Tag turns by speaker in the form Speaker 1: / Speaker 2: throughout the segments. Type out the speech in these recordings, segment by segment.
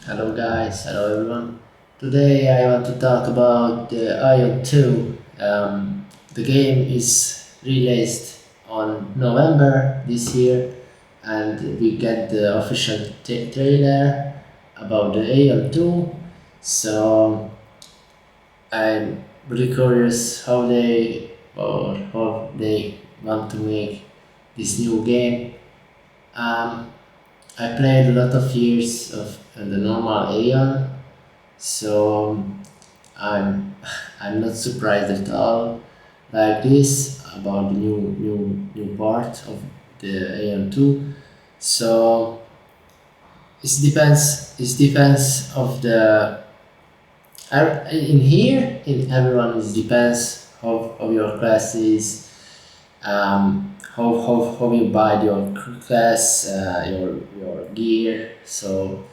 Speaker 1: Hello guys, hello everyone. Today I want to talk about the AION 2. The game is released on November this year and we get the official trailer about the AION 2. So I'm really curious how they want to make this new game. Um, I played a lot of years of the normal AION, so I'm I'm not surprised at all like this about the new part of the AM2. So it depends of the in here in everyone it depends of your classes, how you buy your class, your gear. So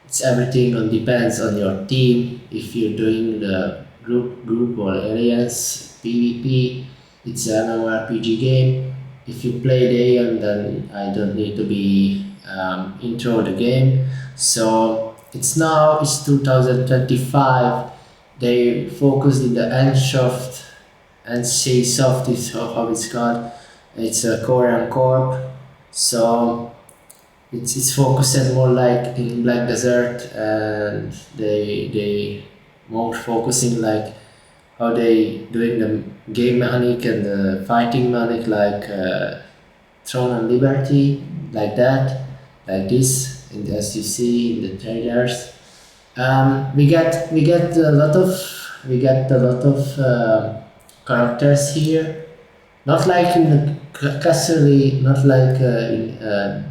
Speaker 1: it's everything on depends on your team. If you're doing the group or alliance PvP, it's an MMORPG game. If you play the Aeon, then I don't need to be intro the game. So it's 2025. They focus in the Nsoft, NC is how it's called. It's a Korean corp. So it's focused more like in Black Desert, and they more focusing like how they doing the game mechanic and the fighting mechanic like Throne and Liberty, like that, like this, and as you see in the trailers. We get a lot of characters here, not like in the necessarily not like in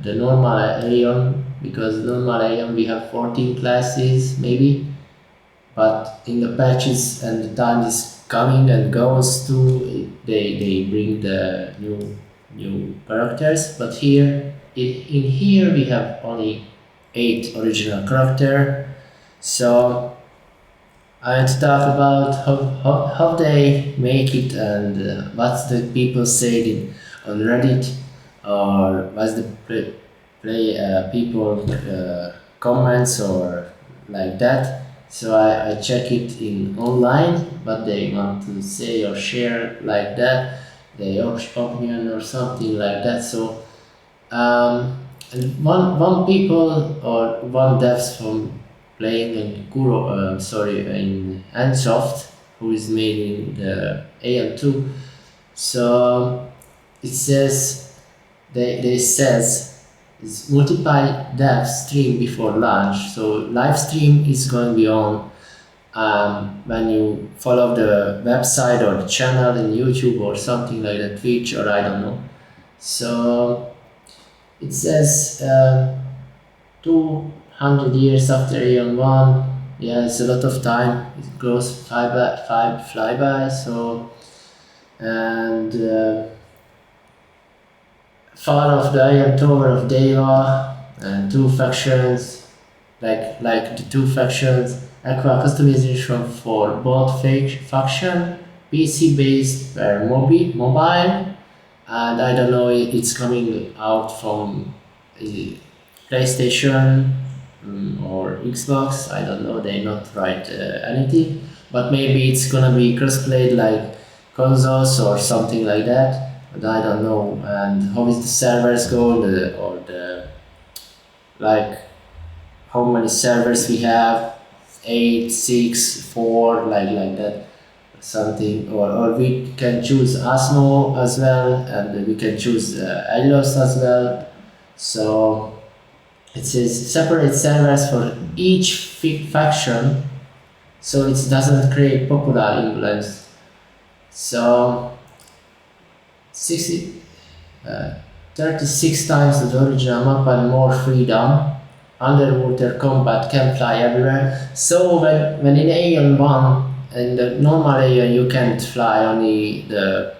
Speaker 1: the normal Aeon, because normal Aeon we have 14 classes maybe, but in the patches and the time is coming and goes to, they bring the new characters. But in here we have only 8 original character. So I want to talk about how they make it, and what the people said on Reddit, or what's the people comments or like that. So I check it in online, but they want to say or share like that, their opinion or something like that. So and one people or one devs from playing in in Ansoft, who is made in the AM2. So it says they says it's multiple dev stream before launch. So live stream is going to be on when you follow the website or the channel in YouTube or something like that, Twitch or I don't know. So it says 200 years after Aeon 1. Yeah, it's a lot of time. It goes five flyby. So, and fall of the Iron Tower of Deva, and two factions, like the two factions, aqua customization for both faction, PC based per mobile, and I don't know, it's coming out from PlayStation, or Xbox. I don't know. They not write anything, but maybe it's gonna be crossplay like consoles or something like that. But I don't know. And how is the servers go? Or the like how many servers we have? 8, 6, 4, like that. Something, or we can choose Asmo as well, and we can choose Elios as well. So it says separate servers for each faction, so it doesn't create popular influence. So 60, 36 times the original map and more freedom. Underwater combat can fly everywhere. So when in Aeon 1 and the normal Aeon you can't fly, only the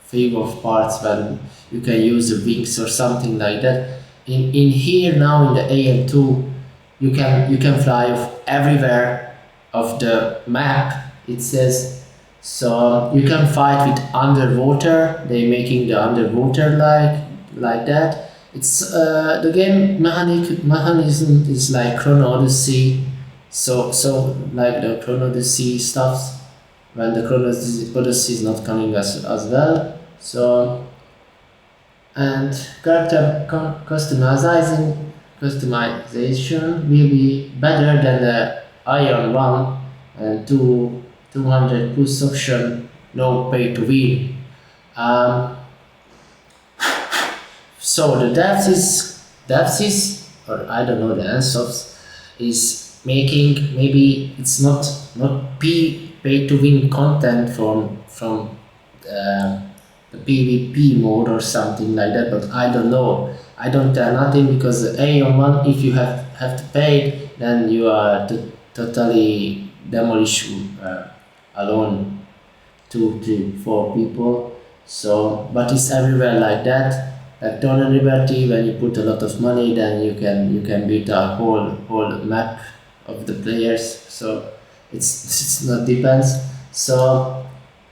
Speaker 1: few of parts when you can use the wings or something like that. In here now in the AM2 you can fly everywhere of the map, it says. So you can fight with underwater, they making the underwater like that. It's the game mechanism is like Chrono Odyssey, so like the Chrono Odyssey stuff when the Chrono Odyssey is not coming as well. So and character customization will be better than the Ion 1 and 200 plus option, no pay to win. Um, so the depth is or I don't know the answers is making maybe it's not pay to win content from the PvP mode or something like that, but I don't know. I don't tell nothing because the AION one, if you have to pay, then you are totally demolish alone 2 3 4 people. So but it's everywhere like that. Like Dawn and Liberty, when you put a lot of money, then you can beat a whole map of the players. So it's not depends. So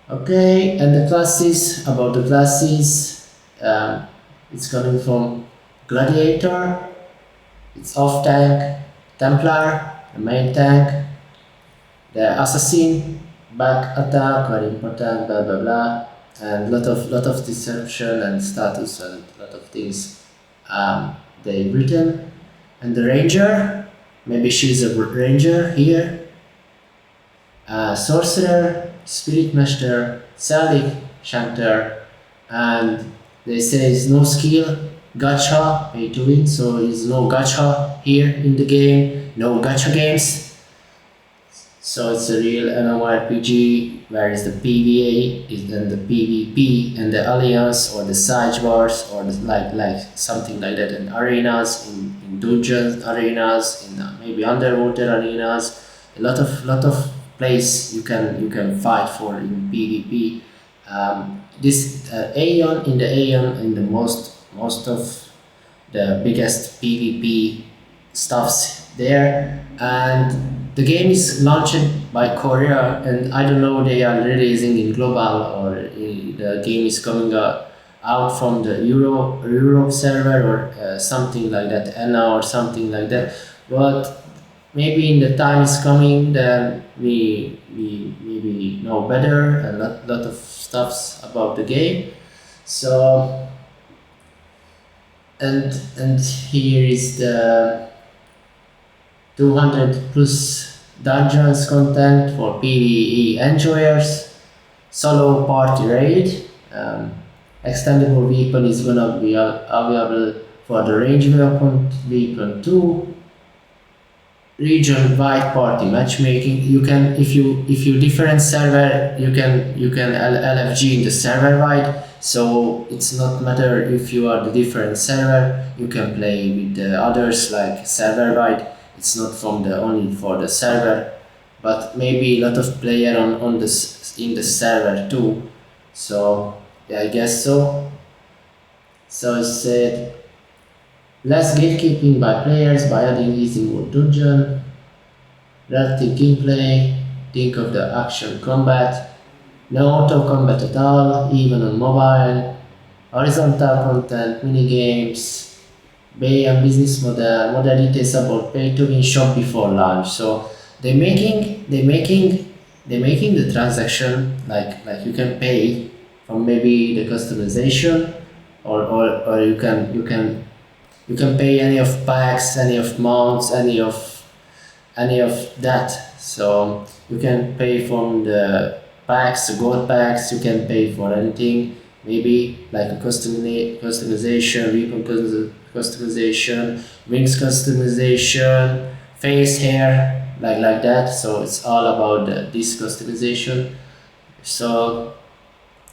Speaker 1: okay, and the classes, about the classes, it's coming from Gladiator, it's off tank, Templar, the main tank, the assassin, back attack, very important, blah blah blah, and lot of deception and status and lot of things they written. And the ranger, maybe she's a ranger here, sorcerer, spirit master, Salik, Shantar, and they say it's no skill, gacha, pay to win, so it's no gacha here in the game, no gacha games. So it's a real MMORPG, whereas the PvA is then the PvP and the alliance or the sidebars or like something like that in arenas, in dungeons arenas, in maybe underwater arenas, a lot of place you can fight for in PvP. This Aeon in the Aeon in the most of the biggest PvP stuffs there, and the game is launched by Korea, and I don't know they are releasing in global or the game is coming out from the Europe server or something like that, ENA or something like that. But maybe in the time is coming, then we maybe know better and lot of stuffs about the game. So and here is the 200 plus dungeons content for PvE enjoyers, solo party raid, extendable weapon is gonna be available for the range weapon 2, region wide party matchmaking. You can if you different server you can LFG in the server wide, so it's not matter if you are the different server, you can play with the others like server wide. It's not from the only for the server, but maybe a lot of player on this in the server too. So yeah, I guess so. So it said less gatekeeping by players by adding easy mode dungeon, relative gameplay, think of the action combat, no auto combat at all, even on mobile, horizontal content, mini games, pay and business model details about pay to win shop before launch. So they making the transaction like you can pay from maybe the customization, or you can pay any of packs, any of mounts, any of that. So you can pay from the packs, the gold packs. You can pay for anything, maybe like a customization, weapon customization, wings customization, face, hair, like that. So it's all about this customization. So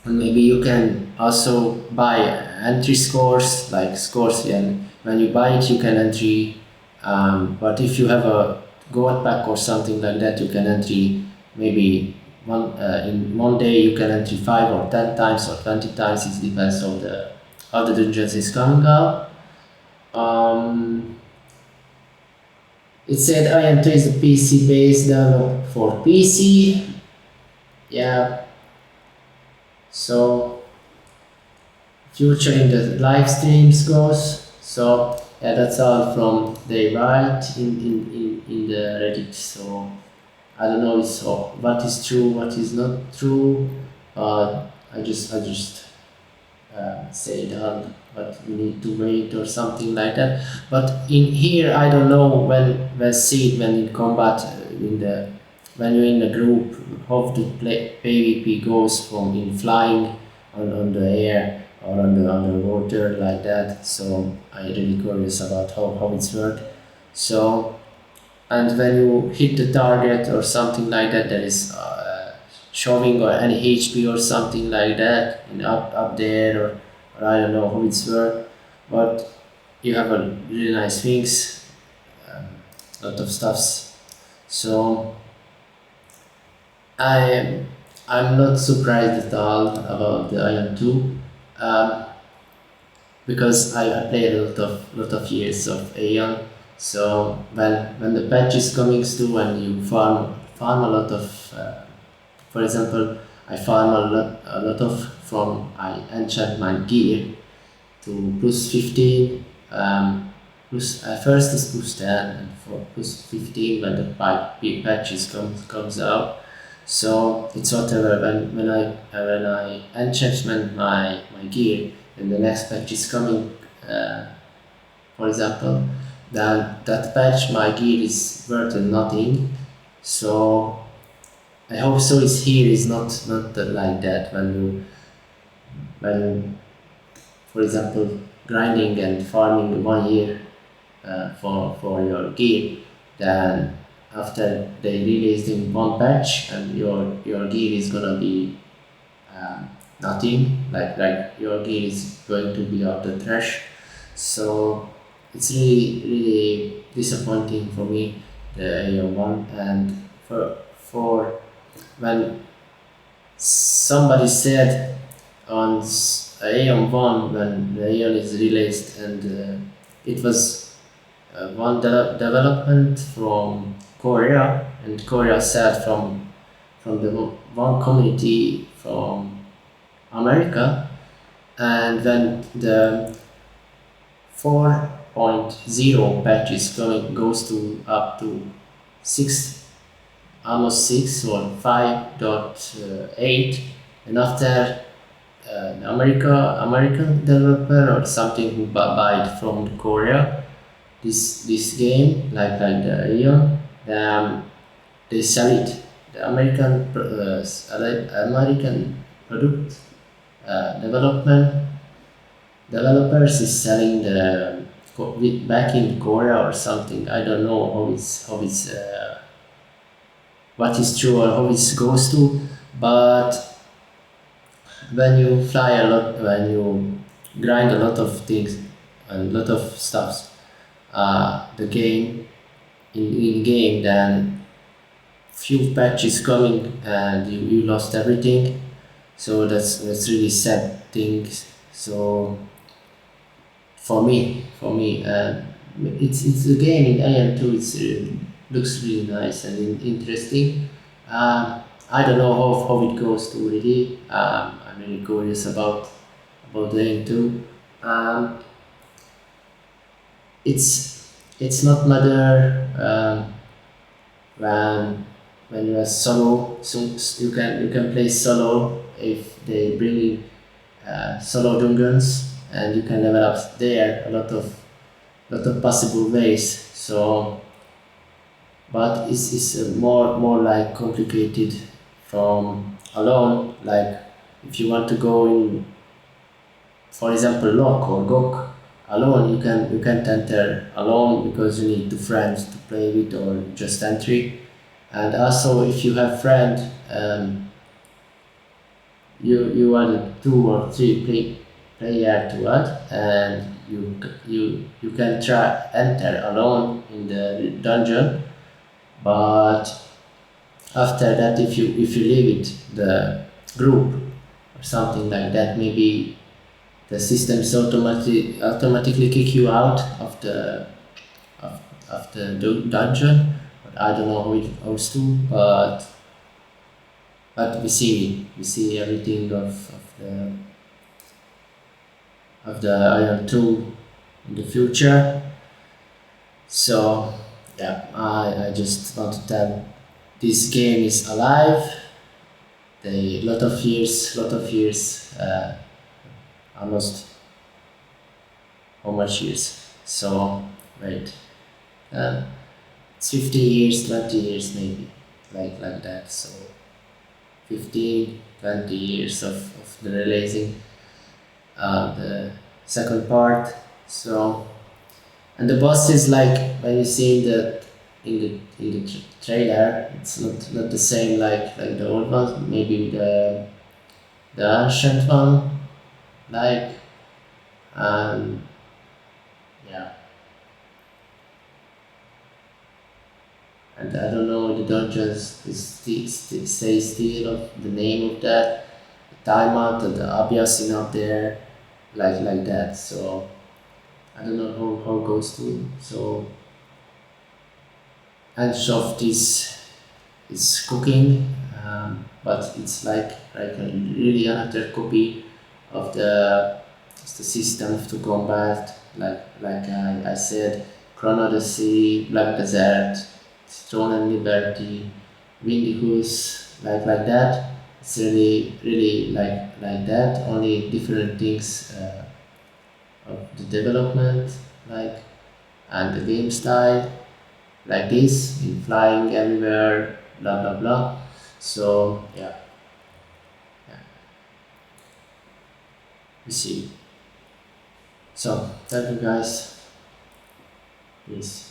Speaker 1: and maybe you can also buy entry scores like scores, and when you buy it you can entry, but if you have a gold pack or something like that you can entry maybe in one day you can entry 5 or 10 times or 20 times. It depends on the how the dungeons is coming out. It said IM2 is a PC based developed for PC. Yeah, so future in the live streams goes. So yeah, that's all from the right in the Reddit. So I don't know so what is true, what is not true. I just say down, but we need to wait or something like that. But in here, I don't know when see it when in combat in the when you're in a group how to play PvP goes from in flying on the air or on the water like that. So I really curious about how it's work. So and when you hit the target or something like that, there is showing or any HP or something like that in up there or I don't know how it's work, but you have a really nice wings, um, lot of stuffs. So I I'm not surprised at all about the Iron 2. Um, because I played a lot of years of AION. So when the patch is coming through and you farm a lot of, for example, I farm a lot of from I enchant my gear to plus 15. Plus first is plus 10 and for plus 15 when the patches comes out. So it's whatever when I enchantment my gear and the next patch is coming, uh, for example, then that patch my gear is worth nothing. So I hope so is here is not like that when for example grinding and farming 1 year for your gear, then after they release in one patch and your gear is gonna be nothing, like your gear is going to be out the trash. So it's really disappointing for me the AO one. And for when somebody said on AON 1 when the AON is released and it was one development from Korea, and Korea said from the one community from America, and then the 4.0 patch is going goes to up to 6, almost 6 or 5.8, and after American developer or something who buy it from Korea this game like the AION, they sell it. The American product development developers is selling the back in Korea or something. I don't know how it's what is true or how it goes to, but when you fly a lot, when you grind a lot of things and a lot of stuffs, the game in game, then few patches coming and you lost everything. So that's really sad things. So for me, it's a game in AN 2. It's looks really nice and interesting. I don't know how it goes to really. I'm really curious about the AN 2. Um, it's not matter when when you are solo, so you can play solo if they bring in solo dungeons, and you can level up there a lot of possible ways. So but it's more like complicated from alone, like if you want to go in, for example, lock or gok alone, you can't enter alone because you need two friends to play with or just entry. And also if you have friend, you add two or three player to add, and you can try enter alone in the dungeon. But after that, if you leave it the group or something like that, maybe the systems automatically kick you out of, of the dungeon. But I don't know how it goes to, but we see everything of the Iron 2 in the future. So yeah, I just want to tell this game is alive. They lot of years, almost how much years? So wait, uh, it's 50 years, 20 years maybe, like that. So 15, 20 years of the releasing the second part. So and the boss is like when you see the in the trailer, it's not the same like the old one. Maybe the ancient one, like and yeah, and I don't know the dungeons. Say still of the name of that timeout and the abiasin up there, like that. So I don't know how it goes to. So and soft is cooking, but it's like a really another copy of the system to combat. Like I said, Chrono Odyssey, Black Desert, Throne and Liberty, Windy Goose, like that. It's really like that. Only different things of the development, like and the game style like this in flying everywhere, blah blah blah. So yeah, yeah, we see. So thank you guys. Peace.